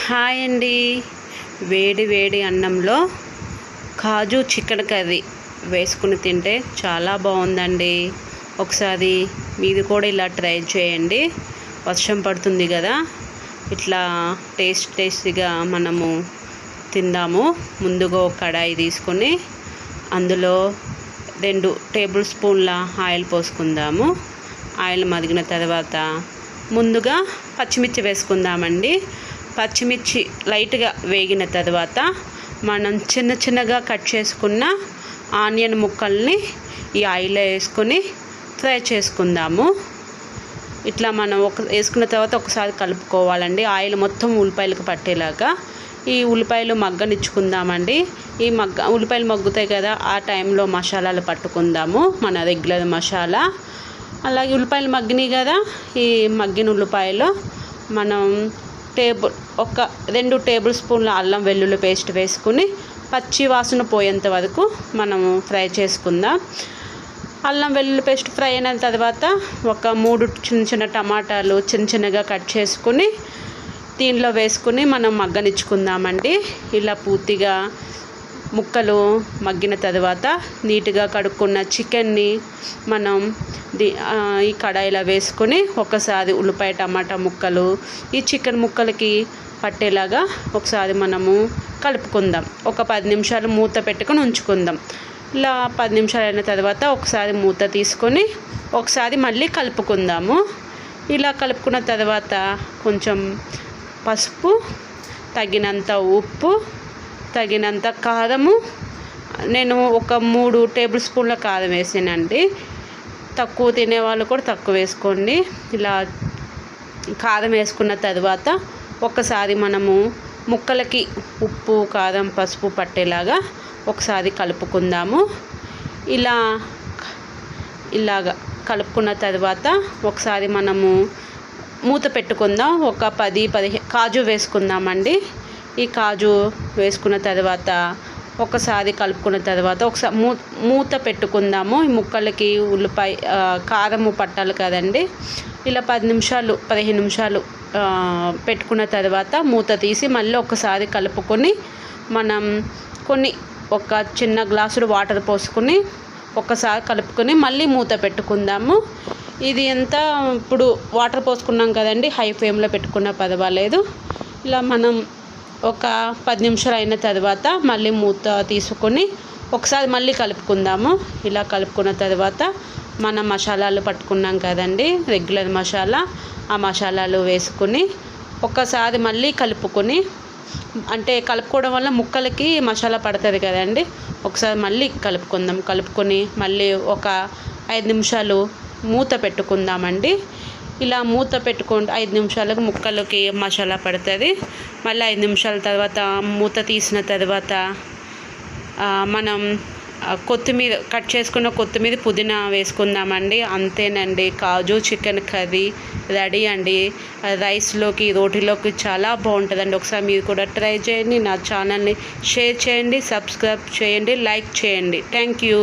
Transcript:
Hi అండి. వేడి వేడి అన్నంలో కాజు చికెన్ కర్రీ వేసుకుని తింటే చాలా బాగుందండి. ఒకసారి మీది కూడా ఇలా ట్రై చేయండి. వర్షం పడుతుంది కదా, ఇట్లా టేస్టీగా మనము తిందాము. ముందుగా ఒక కడాయి తీసుకొని అందులో 2 టేబుల్ స్పూన్ల ఆయిల్ పోసుకుందాము. ఆయిల్ మరిగిన తర్వాత ముందుగా పచ్చిమిర్చి వేసుకుందామండి. పచ్చిమిర్చి లైట్గా వేగిన తర్వాత మనం చిన్నగా కట్ చేసుకున్న ఆనియన్ ముక్కల్ని ఈ ఆయిల్లో వేసుకొని ఫ్రై చేసుకుందాము. ఇట్లా మనం వేసుకున్న తర్వాత ఒకసారి కలుపుకోవాలండి. ఆయిల్ మొత్తం ఉల్లిపాయలకు పట్టేలాగా ఈ ఉల్లిపాయలు మగ్గనిచ్చుకుందామండి. ఉల్లిపాయలు మగ్గుతాయి కదా, ఆ టైంలో మసాలాలు పట్టుకుందాము, మన రెగ్యులర్ మసాలా. అలాగే ఉల్లిపాయలు మగ్గినాయి కదా, ఈ మగ్గిన ఉల్లిపాయలు మనం 2 టేబుల్ స్పూన్ల అల్లం వెల్లుల్లి పేస్ట్ వేసుకుని పచ్చి వాసన పోయేంత వరకు మనము ఫ్రై చేసుకుందాం. అల్లం వెల్లుల్లి పేస్ట్ ఫ్రై అయిన తర్వాత ఒక 3 చిన్న టమాటాలు చిన్నగా కట్ చేసుకుని దీనిలో వేసుకుని మనం మగ్గనిచ్చుకుందామండి. ఇలా పూర్తిగా ముక్కలు మగ్గిన తర్వాత నీట్గా కడుక్కున్న చికెన్ని మనం ఈ కడాయిలో వేసుకొని ఒకసారి ఉల్లిపాయ టమాటా ముక్కలు ఈ చికెన్ ముక్కలకి పట్టేలాగా ఒకసారి మనము కలుపుకుందాం. ఒక 10 నిమిషాలు మూత పెట్టుకొని ఉంచుకుందాం. ఇలా 10 నిమిషాలు అయిన తర్వాత ఒకసారి మూత తీసుకొని ఒకసారి మళ్ళీ కలుపుకుందాము. ఇలా కలుపుకున్న తర్వాత కొంచెం పసుపు, తగినంత ఉప్పు, తగినంత కారము, నేను ఒక 3 టేబుల్ స్పూన్ల కారం వేసానండి. తక్కువ తినేవాళ్ళు కూడా తక్కువ వేసుకోండి. ఇలా కారం వేసుకున్న తర్వాత ఒకసారి మనము ముక్కలకి ఉప్పు కారం పసుపు పట్టేలాగా ఒకసారి కలుపుకుందాము. ఇలాగ కలుపుకున్న తర్వాత ఒకసారి మనము మూత పెట్టుకుందాం. ఒక 10-15 కాజు వేసుకుందామండి. ఈ కాజు వేసుకున్న తర్వాత ఒకసారి కలుపుకున్న తర్వాత ఒకసారి మూత పెట్టుకుందాము. ఈ ముక్కలకి ఉల్లిపాయ కారము పట్టాలి కదండి. ఇలా 15 నిమిషాలు పెట్టుకున్న తర్వాత మూత తీసి మళ్ళీ ఒకసారి కలుపుకొని మనం ఒక చిన్న గ్లాసులు వాటర్ పోసుకొని ఒకసారి కలుపుకొని మళ్ళీ మూత పెట్టుకుందాము. ఇది ఎంత ఇప్పుడు వాటర్ పోసుకున్నాం కదండి, హై ఫ్లేమ్లో పెట్టుకున్న పర్వాలేదు. ఇలా మనం ఒక 10 నిమిషాలు అయిన తర్వాత మళ్ళీ మూత తీసుకొని ఒకసారి మళ్ళీ కలుపుకుందాము. ఇలా కలుపుకున్న తర్వాత మనం మసాలాలు పట్టుకున్నాం కదండి, రెగ్యులర్ మసాలా, ఆ మసాలాలు వేసుకొని ఒకసారి మళ్ళీ కలుపుకొని, అంటే కలుపుకోవడం వల్ల ముక్కలకి మసాలా పడుతుంది కదండి, ఒకసారి మళ్ళీ కలుపుకుందాం. కలుపుకొని మళ్ళీ ఒక 5 నిమిషాలు మూత పెట్టుకుందామండి. ఇలా మూత పెట్టుకుంటే 5 నిమిషాలకు ముక్కలకి మసాలా పడుతుంది. మళ్ళీ 5 నిమిషాల తర్వాత మూత తీసిన తర్వాత మనం కొత్తిమీర కట్ చేసుకున్న కొత్తిమీర పుదీనా వేసుకుందామండి. అంతేనండి, కాజు చికెన్ కర్రీ రెడీ అండి. రైస్లోకి రోటీలోకి చాలా బాగుంటుందండి. ఒకసారి మీరు కూడా ట్రై చేయండి. నా ఛానల్ని షేర్ చేయండి, సబ్స్క్రైబ్ చేయండి, లైక్ చేయండి. Thank you.